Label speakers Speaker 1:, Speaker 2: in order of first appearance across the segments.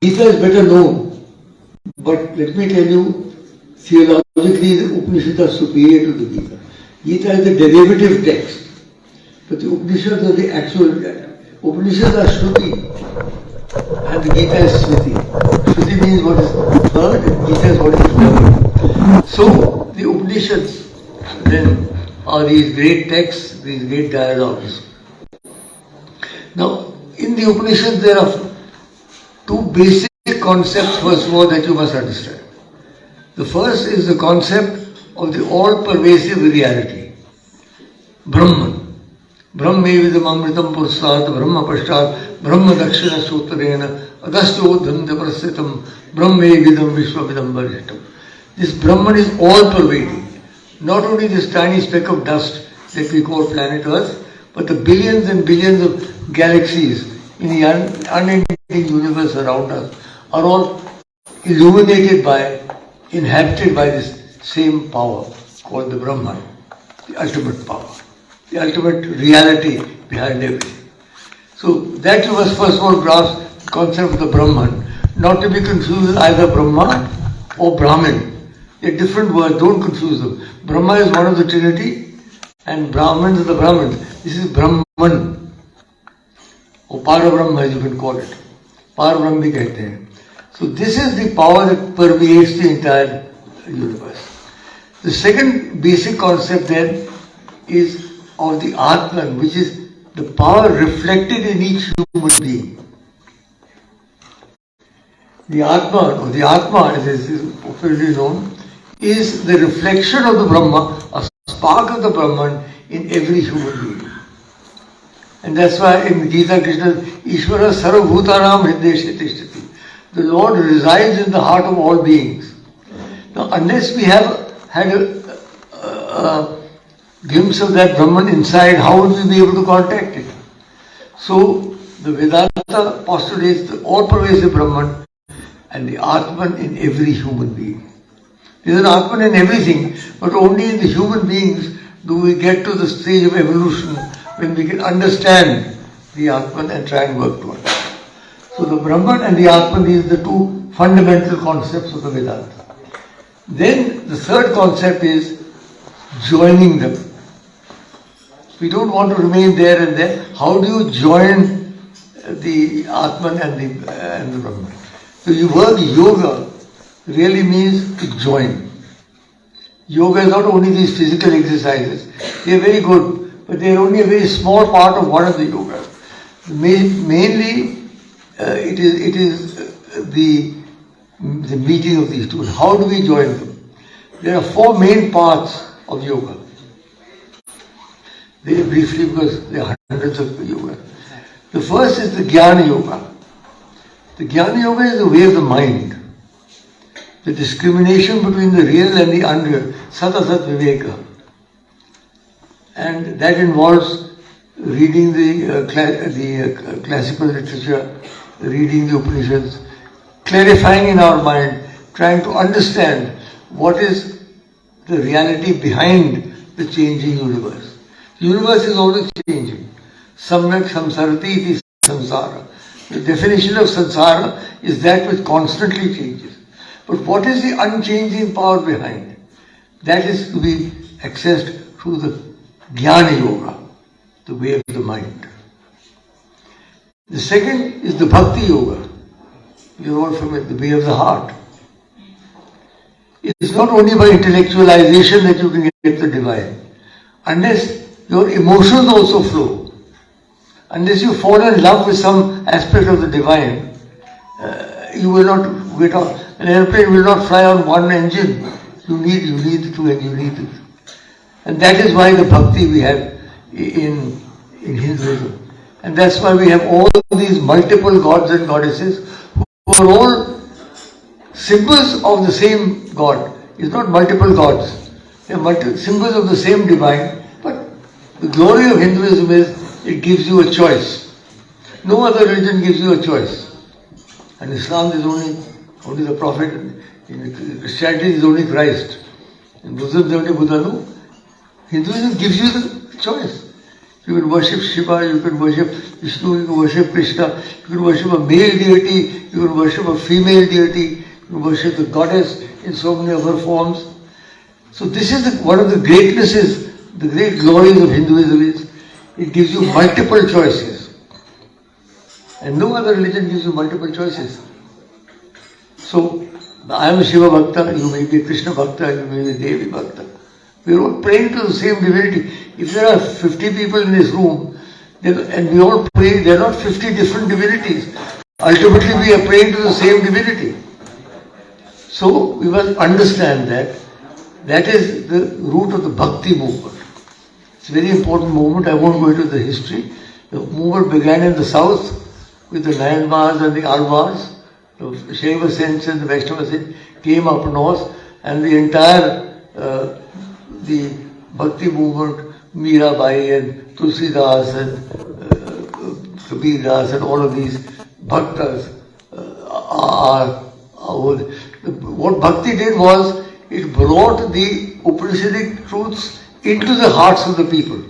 Speaker 1: Gita is better known, but let me tell you, theologically the Upanishads are superior to the Gita. Gita is the derivative text, but the Upanishads are the actual. Upanishads are Shruti, and the Gita is Smriti. Shruti means what is heard, and Gita is what is heard. So the Upanishads then are these great texts, these great dialogues. Now, in the Upanishads there are two basic concepts, first of all, that you must understand. The first is the concept of the all-pervasive reality, Brahman. Brahmevidam amritam pursat brahma pashtat brahma dakshina sutrena adastodhanda prasitam brahmevidam vishwavidam varishtam. This Brahman is all-pervading. Not only this tiny speck of dust that we call planet Earth, but the billions and billions of galaxies in the unending universe around us are all illuminated by, inhabited by this same power called the Brahman, the ultimate power, the ultimate reality behind everything. So that you must first of all grasp the concept of the Brahman, not to be confused with either Brahma or Brahmin. They're different words, don't confuse them. Brahma is one of the Trinity and Brahmins are the Brahmins. This is Brahman. Or Parabrahma, as you can call it. Parabrahma bhi kehte hain. So this is the power that permeates the entire universe. The second basic concept then is of the Atman, which is the power reflected in each human being. The Atman, or the Atma as it is popularly known, is the reflection of the Brahma, a spark of the Brahman in every human being. And that's why in Gita Krishna, Ishvara Sarvabhutanam Hrideshe Tishtati. The Lord resides in the heart of all beings. Now, unless we have had a glimpse of that Brahman inside, how would we be able to contact it? So, the Vedanta postulates the all-pervasive Brahman and the Atman in every human being. There is an Atman in everything, but only in the human beings do we get to the stage of evolution when we can understand the Atman and try and work towards it. So the Brahman and the Atman, these are the two fundamental concepts of the Vedanta. Then the third concept is joining them. We don't want to remain there and there. How do you join the Atman and the Brahman? So the word yoga really means to join. Yoga is not only these physical exercises. They are very good, but they are only a very small part of one of the yogas. Mainly, it is the meeting of these two. How do we join them? There are four main parts of yoga. Very briefly, because there are hundreds of yoga. The first is the Jnana Yoga. The Jnana Yoga is the way of the mind. The discrimination between the real and the unreal, Sat Asat Viveka. And that involves reading the classical literature, reading the Upanishads, clarifying in our mind, trying to understand what is the reality behind the changing universe. The universe is always changing. Samyak samsarati iti samsara. The definition of samsara is that which constantly changes. But what is the unchanging power behind? That is to be accessed through the Jnana Yoga, the way of the mind. The second is the Bhakti Yoga. You are all familiar, the way of the heart. It is not only by intellectualization that you can get the divine. Unless your emotions also flow. Unless you fall in love with some aspect of the divine, you will not get off. An airplane will not fly on one engine. You need two and you need it. And that is why the bhakti we have in Hinduism. And that's why we have all these multiple gods and goddesses who are all symbols of the same God. It's not multiple gods. They are symbols of the same divine. But the glory of Hinduism is it gives you a choice. No other religion gives you a choice. And Islam is only the Prophet. In Christianity is only Christ. In Buddhism is only Buddha. No. Hinduism gives you the choice. You can worship Shiva, you can worship Vishnu, you can worship Krishna, you can worship a male deity, you can worship a female deity, you can worship the goddess in so many of her forms. So this is one of the greatnesses, the great glories of Hinduism is, it gives you multiple choices. And no other religion gives you multiple choices. So, I am a Shiva Bhakta, you may be a Krishna Bhakta, you may be a Devi Bhakta. We are all praying to the same divinity. If there are 50 people in this room, and we all pray, there are not 50 different divinities. Ultimately, we are praying to the same divinity. So, we must understand that. That is the root of the Bhakti movement. It's a very important movement. I won't go into the history. The movement began in the south with the Nayanmars and the Alvars. The Shaiva saints and the Vaishnava saints came up north, and the entire the Bhakti movement, Mirabai and Tulsidas and Kabir Das and all of these Bhaktas are what Bhakti did was it brought the Upanishadic truths into the hearts of the people.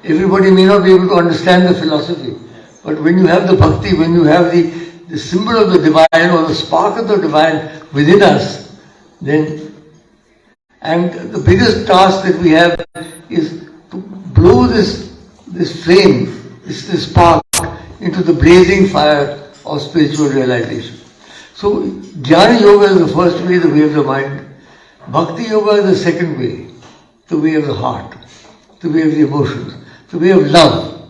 Speaker 1: Everybody may not be able to understand the philosophy, but when you have the Bhakti, when you have the symbol of the divine or the spark of the divine within us, then, and the biggest task that we have is to blow this flame, this spark into the blazing fire of spiritual realization. So, Jnana Yoga is the first way, the way of the mind. Bhakti Yoga is the second way, the way of the heart, the way of the emotions, the way of love,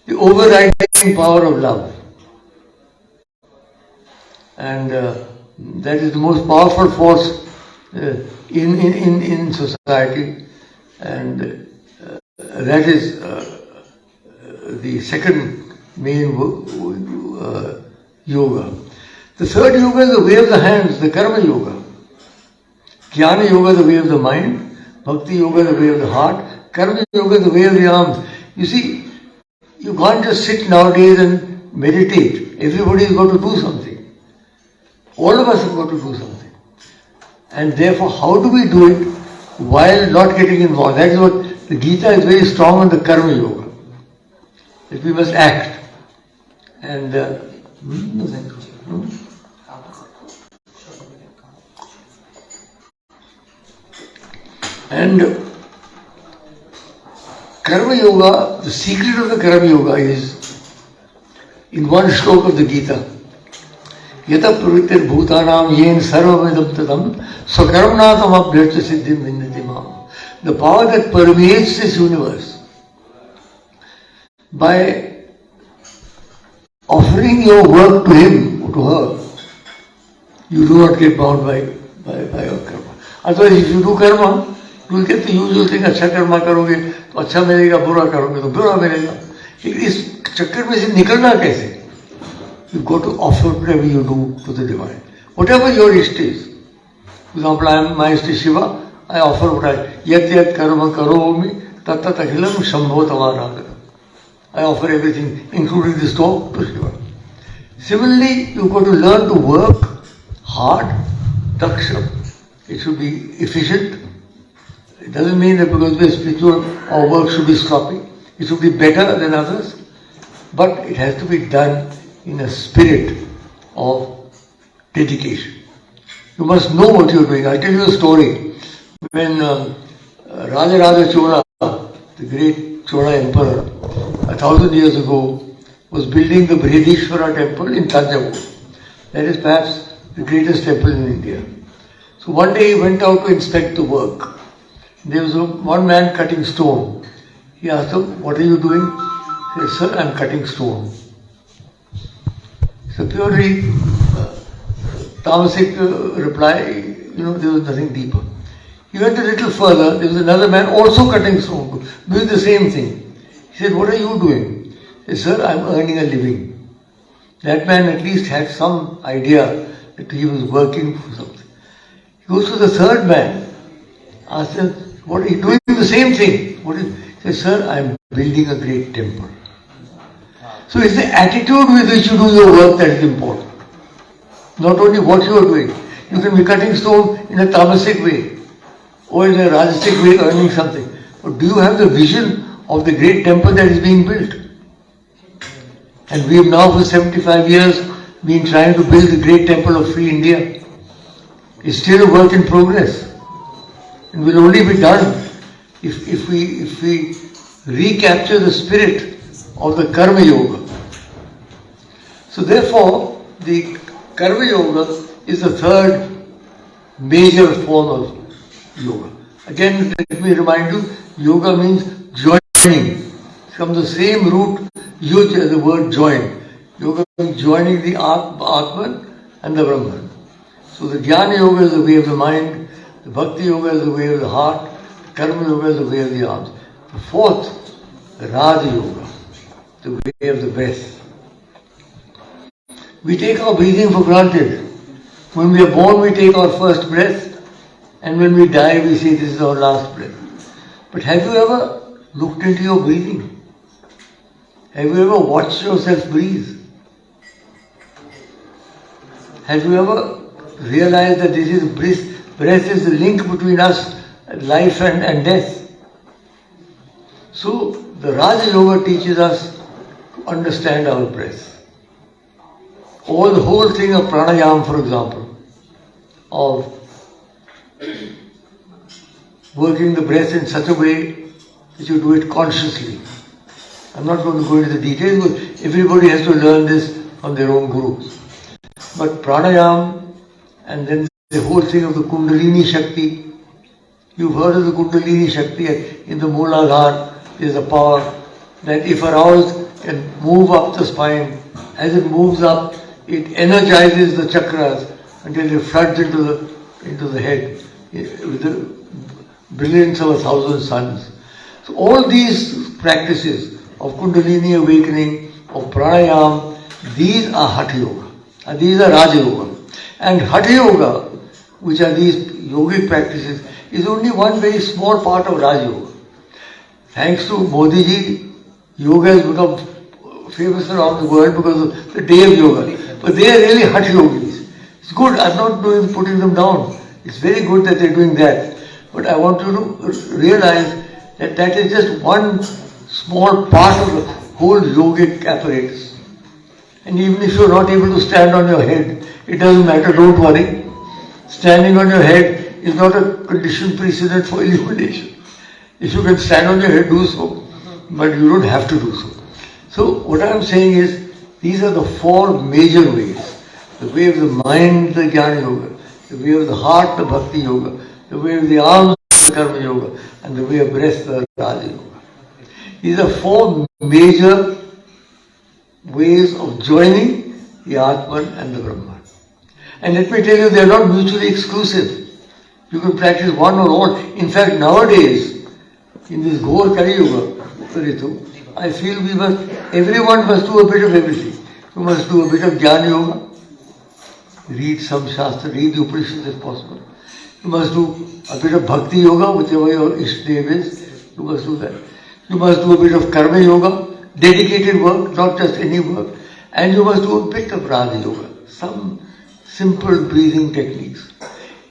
Speaker 1: the overriding power of love. And that is the most powerful force in society, and that is the second main yoga. The third yoga is the way of the hands, the karma yoga. Jnana yoga, the way of the mind. Bhakti yoga, the way of the heart. Karma yoga, the way of the arms. You see, you can't just sit nowadays and meditate. Everybody has got to do something. All of us have got to do something. And therefore, how do we do it while not getting involved? That is what the Gita is very strong on the karma yoga. That we must act. And And Karma Yoga, the secret of the Karma Yoga is in one stroke of the Gita. Yata pravritir bhutanam yen sarvamidam tadam sakarmanatam abhyarcha siddhim vindati mam. The power that permeates this universe, by offering your work to him or to her, you do not get bound by your karma. Otherwise, if you do karma, you will get the usual thing, अच्छा कर्मा करोगे तो अच्छा मिलेगा, बुरा करोगे तो बुरा मिलेगा. लेकिन इस चक्कर में से निकलना कैसे? You've got to offer whatever you do to the divine. Whatever your ishta is. For example, my ishta is Shiva, I offer what yat yat karma karomi tat tat akhilam shambho tamaragam. I offer everything, including this dog, to Shiva. Similarly, you've got to learn to work hard, daksha. It should be efficient. It doesn't mean that because we are spiritual, our work should be sloppy. It should be better than others. But it has to be done in a spirit of dedication. You must know what you are doing. I'll tell you a story. When Raja Chola, the great Chola emperor, 1,000 years ago, was building the Brihadishvara temple in Tanjavur. That is perhaps the greatest temple in India. So one day he went out to inspect the work. There was one man cutting stone. He asked him, "What are you doing?" He said, "Sir, I am cutting stone." It's a purely tamasic reply, there was nothing deeper. He went a little further, there was another man also cutting stone, doing the same thing. He said, "What are you doing?" He said, "Sir, I am earning a living." That man at least had some idea that he was working for something. He goes to the third man, asks him, "What are you doing?" The same thing. He says, "Sir, I am building a great temple." So it's the attitude with which you do your work that is important. Not only what you are doing. You can be cutting stone in a tamasic way or in a rajasic way, earning something. Or do you have the vision of the great temple that is being built? And we have now for 75 years been trying to build the great temple of free India. It's still a work in progress. And will only be done if we recapture the spirit of the Karma Yoga. So therefore, the Karma Yoga is the third major form of yoga. Again, let me remind you, yoga means joining. From the same root, yuj as the word join. Yoga means joining the Atman and the Brahman. So the Jnana Yoga is the way of the mind, the Bhakti Yoga is the way of the heart, the Karma Yoga is the way of the arms. The fourth, the Raja Yoga, the way of the breath. We take our breathing for granted. When we are born, we take our first breath, and when we die, we say this is our last breath. But have you ever looked into your breathing? Have you ever watched yourself breathe? Have you ever realized that this is breath is the link between us, life and death? So the Raja Yoga teaches us to understand our breath. Or the whole thing of pranayama, for example, of working the breath in such a way that you do it consciously. I'm not going to go into the details, but everybody has to learn this from their own gurus. But pranayama, and then the whole thing of the Kundalini Shakti. You've heard of the Kundalini Shakti in the Mooladhara. There's a power that if aroused can move up the spine. As it moves up, it energizes the chakras until it floods into the head with the brilliance of 1,000 suns. So all these practices of Kundalini awakening, of pranayama, these are Hatha Yoga. And these are Raja Yoga. And Hatha Yoga, which are these yogic practices, is only one very small part of Raja Yoga. Thanks to Modi ji, yoga has become famous around the world because of the day of yoga. But they are really Hatha Yogis. It's good, I'm not putting them down. It's very good that they're doing that. But I want you to realize that that is just one small part of the whole yogic apparatus. And even if you're not able to stand on your head, it doesn't matter, don't worry. Standing on your head is not a condition precedent for illumination. If you can stand on your head, do so. But you don't have to do so. So what I'm saying is, these are the four major ways. The way of the mind, the Jnana Yoga. The way of the heart, the Bhakti Yoga. The way of the arms, the Karma Yoga. And the way of breath, the Raja Yoga. These are four major ways of joining the Atman and the Brahman. And let me tell you, they are not mutually exclusive. You can practice one or all. In fact, nowadays, in this Ghor Kali Yoga, Ritu, I feel everyone must do a bit of everything. You must do a bit of Jnana Yoga, read some Shastra, read the Upanishads if possible. You must do a bit of Bhakti Yoga, whichever your Ishtadev is, you must do that. You must do a bit of Karma Yoga, dedicated work, not just any work. And you must do a bit of Raja Yoga, some simple breathing techniques.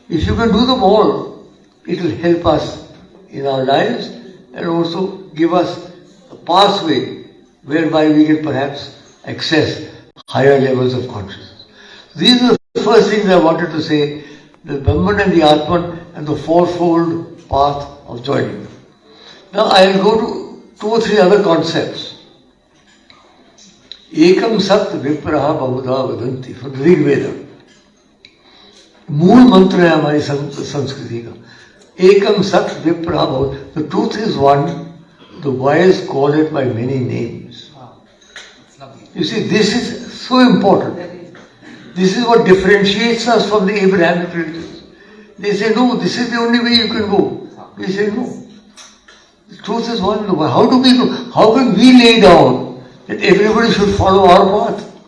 Speaker 1: If you can do them all, it will help us in our lives and also give us a pathway whereby we can perhaps access higher levels of consciousness. These are the first things I wanted to say, the Brahman and the Atman and the fourfold path of joining. Now I will go to 2 or 3 other concepts. Ekam Sat Vipraha Bahudha Vedanti from the Rig Veda. मूल मंत्र है हमारी संस्कृति का. Ekam Sat Vipraha Bahudha. The truth is one. The wise call it by many names. You see, this is so important. This is what differentiates us from the Abrahamic religions. They say, no, this is the only way you can go. We say, no. The truth is one. How do we go? How can we lay down that everybody should follow our path?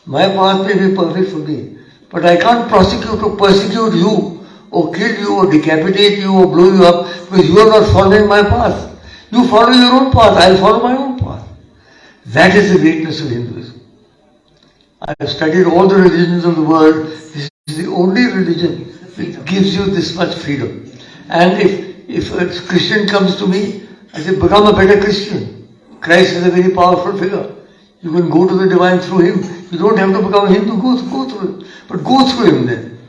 Speaker 1: My path may be perfect for me, but I can't persecute you, or kill you, or decapitate you, or blow you up because you are not following my path. You follow your own path, I'll follow my own path. That is the greatness of Hinduism. I have studied all the religions of the world. This is the only religion which gives you this much freedom. And If a Christian comes to me, I say, become a better Christian. Christ is a very powerful figure. You can go to the divine through him. You don't have to become him to go through him. But go through him then.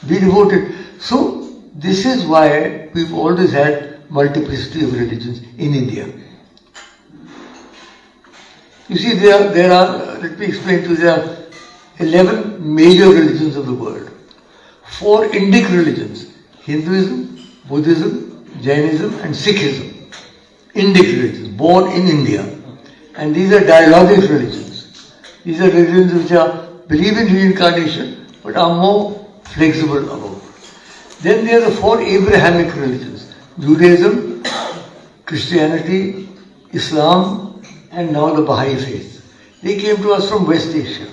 Speaker 1: Be devoted. So, this is why we've always had multiplicity of religions in India. You see, there are, let me explain to you, there are 11 major religions of the world. 4 Indic religions, Hinduism, Buddhism, Jainism and Sikhism. Indic religions, born in India. And these are dialogic religions. These are religions which believe in reincarnation but are more flexible about it. Then there are the 4 Abrahamic religions, Judaism, Christianity, Islam and now the Baha'i faith. They came to us from West Asia.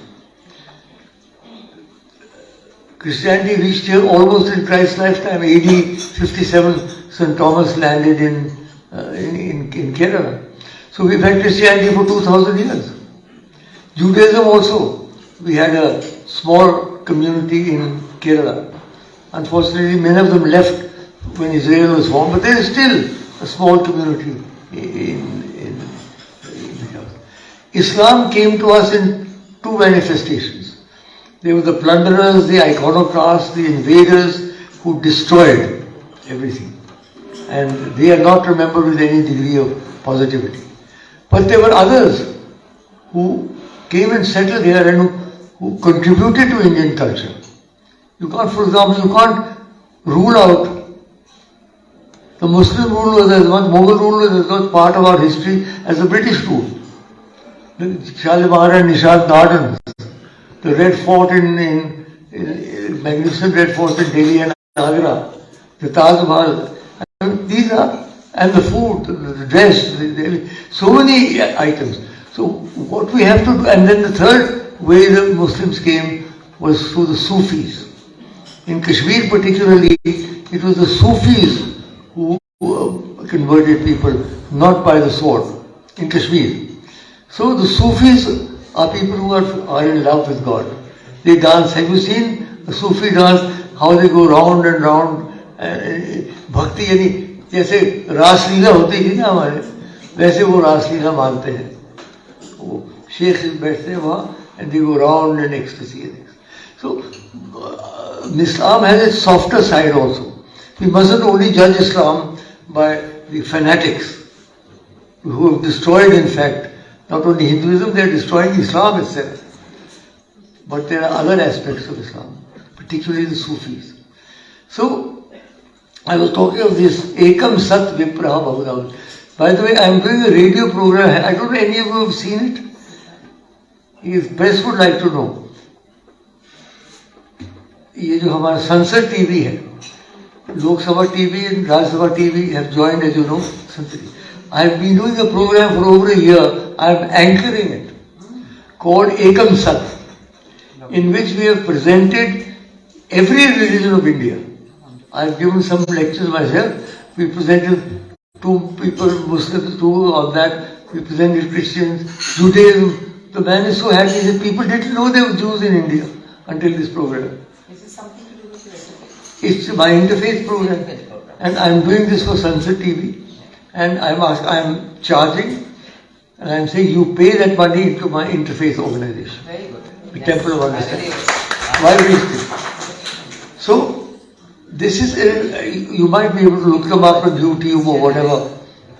Speaker 1: Christianity reached here almost in Christ's lifetime. AD 57, St. Thomas landed in Kerala. So we've had Christianity for 2000 years. Judaism also. We had a small community in Kerala. Unfortunately, many of them left when Israel was formed, but there is still a small community in Islam came to us in 2 manifestations. There were the plunderers, the iconoclasts, the invaders who destroyed everything. And they are not remembered with any degree of positivity. But there were others who came and settled here and who contributed to Indian culture. You can't, for example, you can't rule out the Muslim rule was as much, Mughal rule was as much part of our history as the British rule. The Shalimar and Nishad Gardens, the Red Fort in magnificent Red Forts in Delhi and Agra, the Taj Mahal. These are, and the food, the dress, so many items. So what we have to do, and then the third way the Muslims came was through the Sufis. In Kashmir particularly, it was the Sufis who converted people, not by the sword, in Kashmir. So the Sufis are people who are in love with God. They dance. Have you seen a Sufi dance? How they go round and round. भक्ति यानी जैसे रासलीला होती थी ना हमारे, वैसे वो रासलीला मानते हैं. वो शेख बैठते हैं वहाँ and they go round in ecstasy. So Islam has its softer side also. We mustn't only judge Islam by the fanatics who have destroyed, in fact, not only Hinduism, they are destroying Islam itself. But there are other aspects of Islam, particularly the Sufis. So, I was talking of this Ekam Sat Vipraha Bahudam. By the way, I am doing a radio program. I don't know any of you have seen it. If press would like to know. ये जो हमारा संसद TV है, Lok Sabha TV and Rajya Sabha TV have joined, as you know. I have been doing a program for over a year. I am anchoring it, called Ekam Sat, in which we have presented every religion of India. I have given some lectures myself. We presented 2 people, Muslims, 2 on that. We presented Christians, Judaism. The man is so happy that people didn't know there were Jews in India until this program.
Speaker 2: Is it something to do with your interfaith?
Speaker 1: It's my interfaith program. And I'm doing this for Sunset TV. And I'm charging. And I'm saying you pay that money into my interfaith organization.
Speaker 2: Very good.
Speaker 1: The Temple of Understanding. Why waste it? So, this is, you might be able to look them up on YouTube or whatever,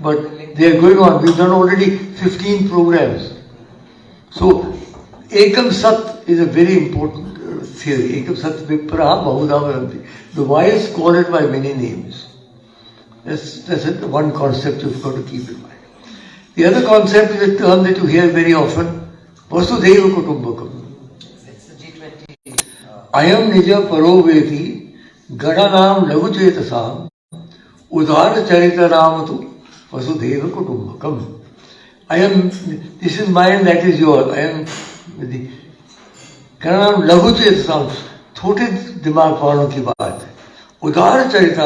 Speaker 1: but they are going on. We've done already 15 programs. So, Ekam Sat is a very important theory. Ekam Sat Vipraha Bahudha. The wise call it by many names. That's one concept you've got to keep in mind. The other concept is a term that you hear very often, Vasudhaiva Kutumbakam.
Speaker 2: It's the G20.
Speaker 1: Ayam Nija Paroveti Gadanam Laguchetasam Udhara Charita Ramatu Vasudhaiva Kutumbakam. This is mine, that is yours. I am the Gadanam Laguchetasam. छोटे दिमाग वालों की बात है. उदार चरिता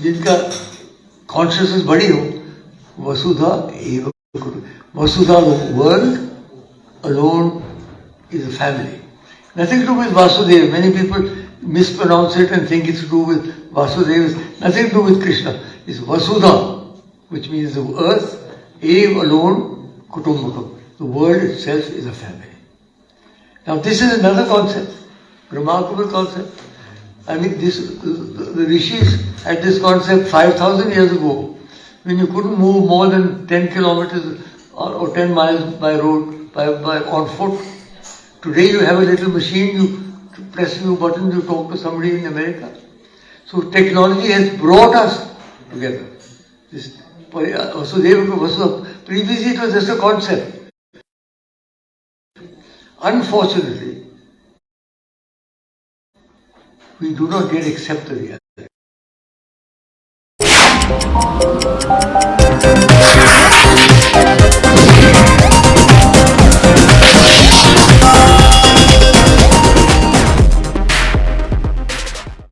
Speaker 1: जिनका consciousness बड़ी हो, वसुधा एव वसुधा, the world alone is a family. Nothing to do with Vasudeva. Many people mispronounce it and think it's to do with Vasudeva. It's nothing to do with Krishna. It's Vasudha, which means the earth, Ev alone, Kutumbakam. The world itself is a family. Now this is another concept, remarkable concept. I mean, the rishis had this concept 5,000 years ago, when you couldn't move more than 10 kilometers or 10 miles by road, on foot. Today you have a little machine, you press a few buttons, you talk to somebody in America. So technology has brought us together. Previously it was just a concept. Unfortunately, we do not yet accept the reality.